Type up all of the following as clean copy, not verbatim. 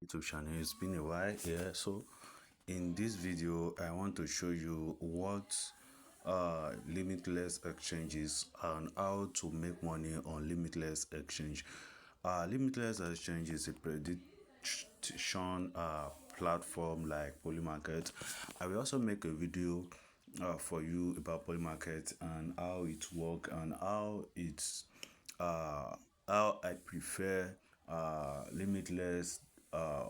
YouTube channel. It's been a while here. So in this video I want to show you what limitless exchanges and how to make money on limitless exchange. Limitless exchange is a prediction platform like Polymarket. I will also make a video for you about Polymarket and how it works and uh, how I prefer limitless uh,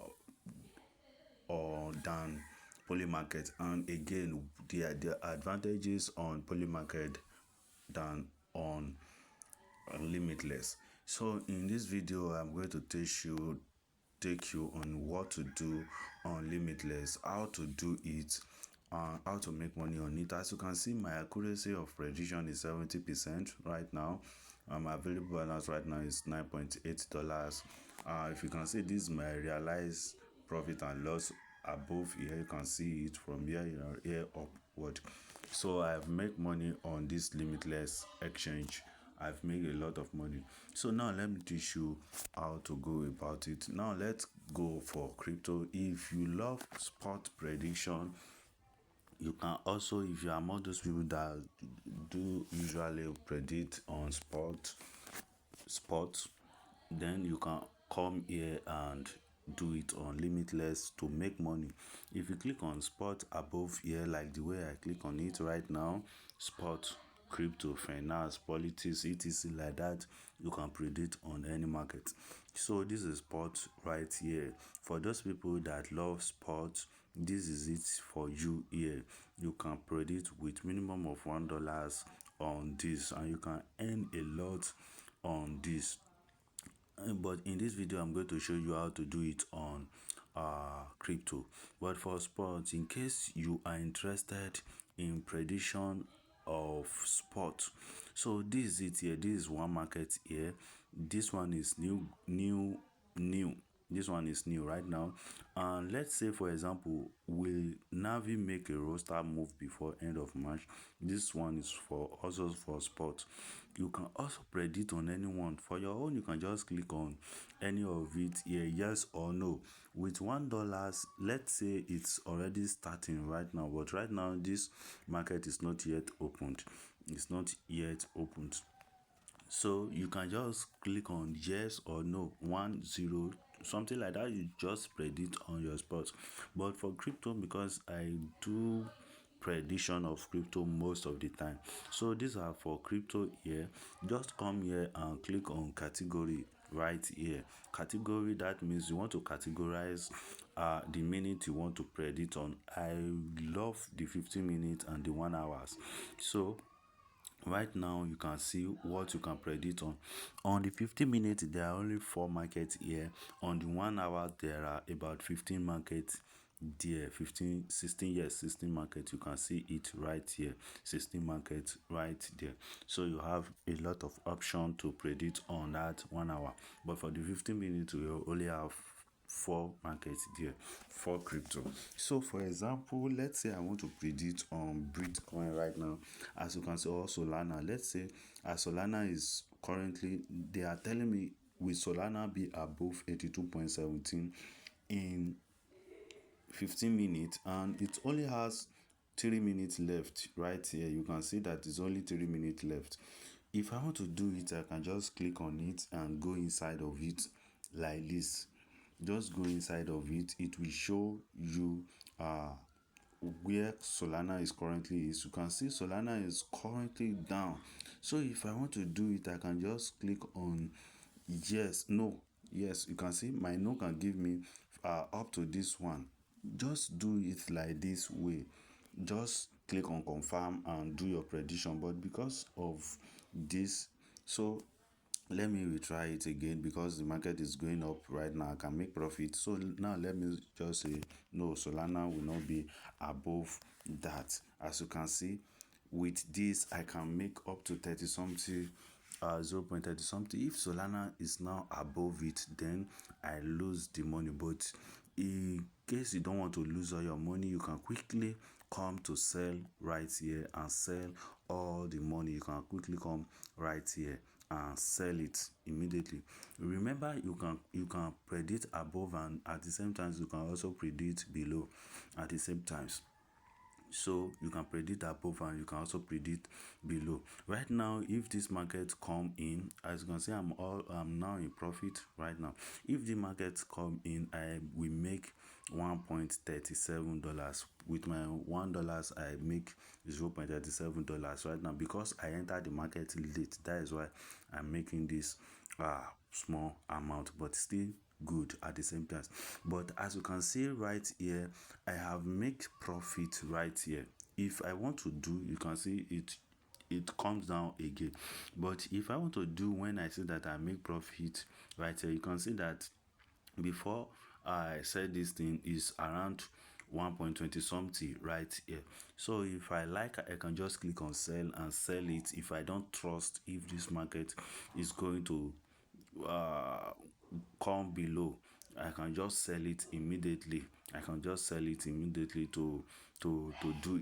or than Polymarket, and again the advantages on Polymarket than on Limitless. So in this video I'm going to take you on what to do on Limitless, how to do it, how to make money on it. As you can see, my accuracy of prediction is 70% right now. My available balance right now is $9.8. If you can see, this is my realized profit and loss above here. You can see it from here upward. So I've made money on this limitless exchange. I've made a lot of money. So now let me teach you how to go about it. Now let's go for crypto. If you love spot prediction, you can also, if you are among those people that do usually predict on spot, then you can come here and do it on limitless to make money. If you click on spot above here, like the way I click on it right now, spot, crypto, finance, politics, etc, like that, you can predict on any market. So this is spot right here. For those people that love sport, this is it for you here. You can predict with minimum of $1 on this, and you can earn a lot on this. But in this video I'm going to show you how to do it on crypto. But for sports, in case you are interested in prediction of sport, so this is it here. This is one market here. This one is new. This one is new right now. And let's say, for example, will Navi make a roster move before end of March? This one is for also for sport. You can also predict on anyone. For your own, you can just click on any of it here, yes or no. With $1, let's say it's already starting right now, but right now this market is not yet opened. It's not yet opened. So you can just click on yes or no, 1 0, something like that. You just predict on your spot. But for crypto, because I do prediction of crypto most of the time, so these are for crypto here. Just come here and click on category right here. Category, that means you want to categorize the minute you want to predict on. I love the 15 minutes and the 1 hours. So right now you can see what you can predict on the 15 minutes. There are only 4 markets here. On the 1 hour there are about 15 markets there. 15, 16, yes, 16 markets. You can see it right here, 16 markets right there. So you have a lot of option to predict on that 1 hour. But for the 15 minutes you only have 4 markets there for crypto. So for example, let's say I want to predict on Bitcoin right now. As you can see, or Solana. Let's say Solana is currently, they are telling me, will Solana be above 82.17 in 15 minutes, and it only has 3 minutes left. Right here you can see that it's only 3 minutes left. If I want to do it, I can just click on it and go inside of it like this. Just go inside of it. It will show you where Solana is currently is. You can see Solana is currently down. So if I want to do it, I can just click on yes, no, yes. You can see my no can give me up to this one. Just do it like this way. Just click on confirm and do your prediction. But because of this, so let me retry it again, because the market is going up right now. I can make profit. So now let me just say no, Solana will not be above that. As you can see, with this I can make up to 30 something, 0.30 something. If Solana is now above it, then I lose the money. But in case you don't want to lose all your money, you can quickly come to sell right here and sell all the money. You can quickly come right here and sell it immediately. Remember, you can predict above, and at the same time you can also predict below at the same times. So you can predict above and you can also predict below. Right now, if this market come in, as you can see, I'm now in profit right now. If the market come in, I will make $1.37. With my $1, I make $0.37 right now, because I entered the market late. That is why I'm making this small amount, but still good at the same time. But as you can see right here, I have make profit right here. If I want to do, you can see it comes down again. But if I want to do, when I see that I make profit right here, you can see that before I said this thing is around 1.20 something right here. So if I like, I can just click on sell and sell it. If I don't trust if this market is going to uh come below, I can just sell it immediately. I can just sell it immediately to do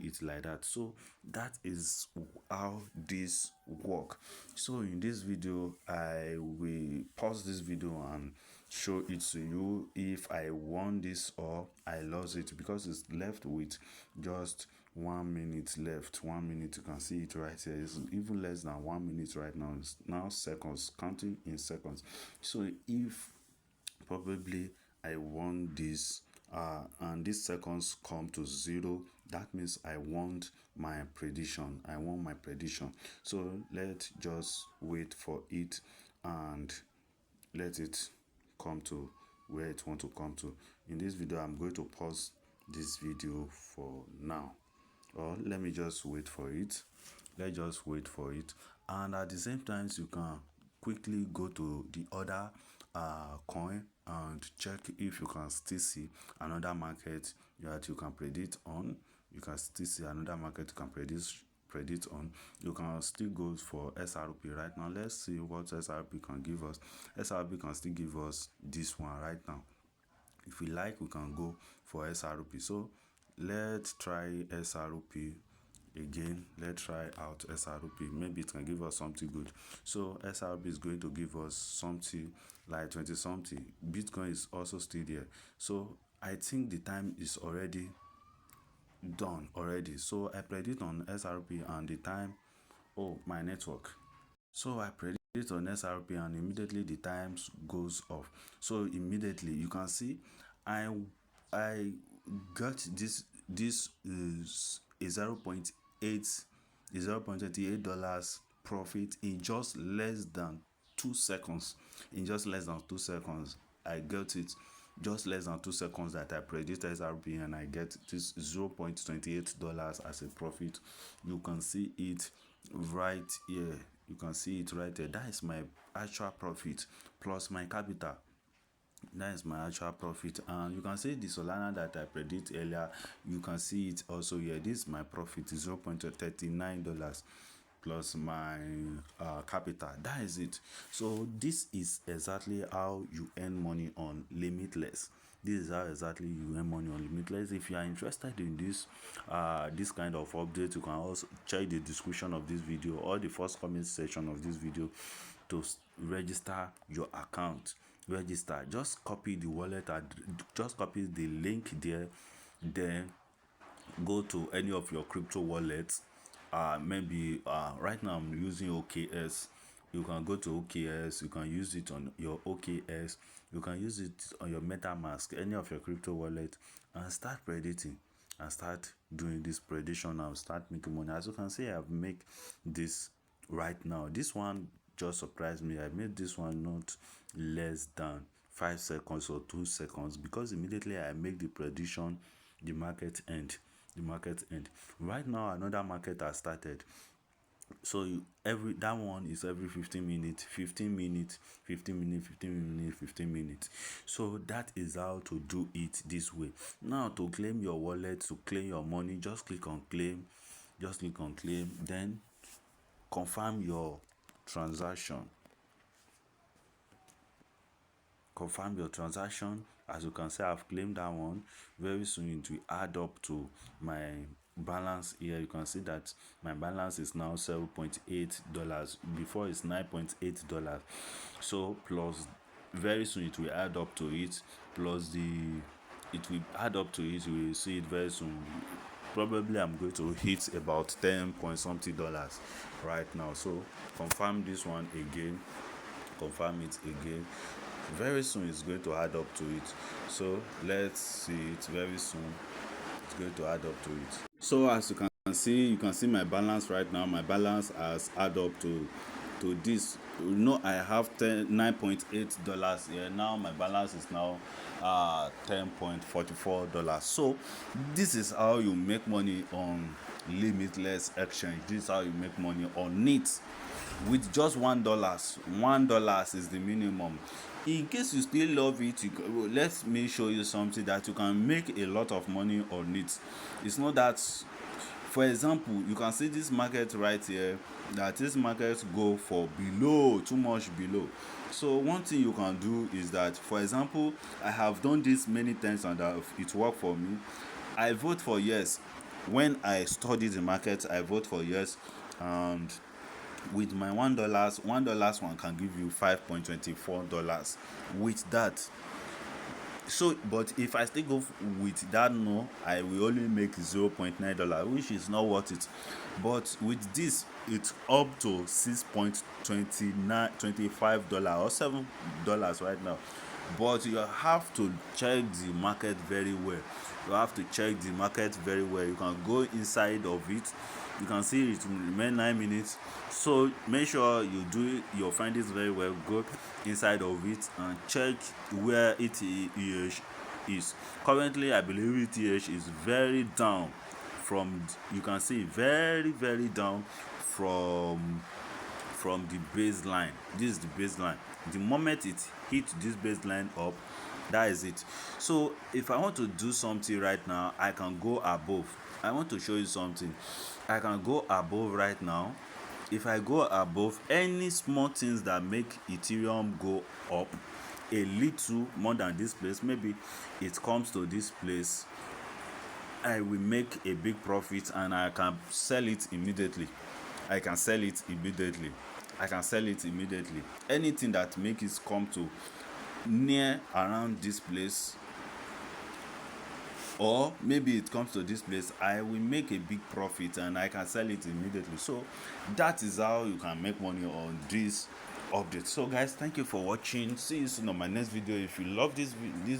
it like that. So that is how this work. So in this video, I will pause this video and show it to you if I won this or I lost it, because it's left with just 1 minute left. 1 minute, you can see it right here. It's even less than 1 minute right now. It's now seconds, counting in seconds. So if probably I won this, and these seconds come to zero, that means I want my prediction. I want my prediction. So let's just wait for it and let it come to where it want to come to. In this video, I'm going to pause this video for now, or let me just wait for it. Let's just wait for it, and at the same time you can quickly go to the other coin and check if you can still see another market that you can predict on. You can still see another market you can predict on. You can still go for SRP right now. Let's see what SRP can give us. SRP can still give us this one right now. If we like, we can go for SRP. So let's try SRP again. Let's try out SRP. Maybe it can give us something good. So SRP is going to give us something like 20 something. Bitcoin is also still there. So I think the time is already done already. So I predict on SRP and the time. Oh, my network. So I predict on SRP and immediately the times goes off. So immediately you can see I I got this is a 0.8 $0.28 profit in just less than 2 seconds. In just less than 2 seconds, I got it. Just less than 2 seconds that I predict SRP, and I get this $0.28 as a profit. You can see it right here. You can see it right there. That is my actual profit plus my capital. That is my actual profit. And you can see the Solana that I predict earlier. You can see it also here. This is my profit, $0.39 plus my capital. That is it. So this is exactly how you earn money on Limitless. This is how exactly you earn money on Limitless. If you are interested in this kind of update, you can also check the description of this video or the first comment section of this video to register your account. Register, just copy the wallet just copy the link there, then go to any of your crypto wallets. Maybe right now I'm using OKS. You can go to OKS. You can use it on your OKS. You can use it on your MetaMask, any of your crypto wallet, and start predicting and start doing this prediction and start making money. As you can see, I've make this right now. This one just surprised me. I made this one not less than 5 seconds or 2 seconds, because immediately I make the prediction, the market end. The market end. Right now, another market has started. So every that one is every 15 minutes, 15 minutes, 15 minutes, 15 minutes, 15 minutes. So that is how to do it this way. Now to claim your wallet, to claim your money, just click on claim. Just click on claim. Then confirm your transaction. Confirm your transaction. As you can see, I've claimed that one. Very soon it will add up to my balance here, you can see that my balance is now $7.8. Before it's $9.8. So plus very soon it will add up to it, plus the it will add up to it, we will see it very soon. Probably I'm going to hit about 10 point something dollars right now. So confirm this one again, confirm it again. Very soon it's going to add up to it. So let's see it very soon. It's going to add up to it. So as you can see my balance right now. My balance has add up to this. You know, I have $9.8 here. Now my balance is now $10.44. So this is how you make money on Limitless exchange. This is how you make money on it with just $1. $1 is the minimum. In case you still love it, let me show you something that you can make a lot of money on it. It's not that, for example, you can see this market right here, that this market go for below, too much below. So one thing you can do is that, for example, I have done this many times and it worked for me. I vote for yes. When I study the market, I vote for yes. And with my $1 one can give you $5.24 with that. So but if I still go with that, no, I will only make $0.9, which is not worth it. But with this, it's up to $6.2925 or $7 right now. But you have to check the market very well. You have to check the market very well. You can go inside of it. You can see it will remain 9 minutes. So make sure you do your findings very well. Go inside of it and check where ETH is. Currently, I believe ETH is very down from, you can see very down from the baseline. This is the baseline. The moment it hit this baseline up, that is it. So if I want to do something right now, I can go above. I want to show you something. I can go above right now. If I go above, any small things that make Ethereum go up a little more than this place, maybe it comes to this place, I will make a big profit and I can sell it immediately. I can sell it immediately. I can sell it immediately. Anything that make it come to near around this place, or maybe it comes to this place, I will make a big profit and I can sell it immediately. So that is how you can make money on this update. So guys, thank you for watching. See you soon on my next video. If you love this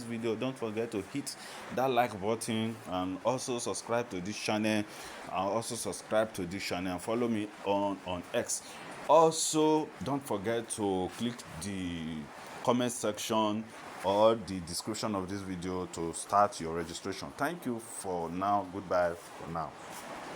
video, don't forget to hit that like button and also subscribe to this channel, and follow me on X. Also, don't forget to click the comment section or the description of this video to start your registration. Thank you for now. Goodbye for now.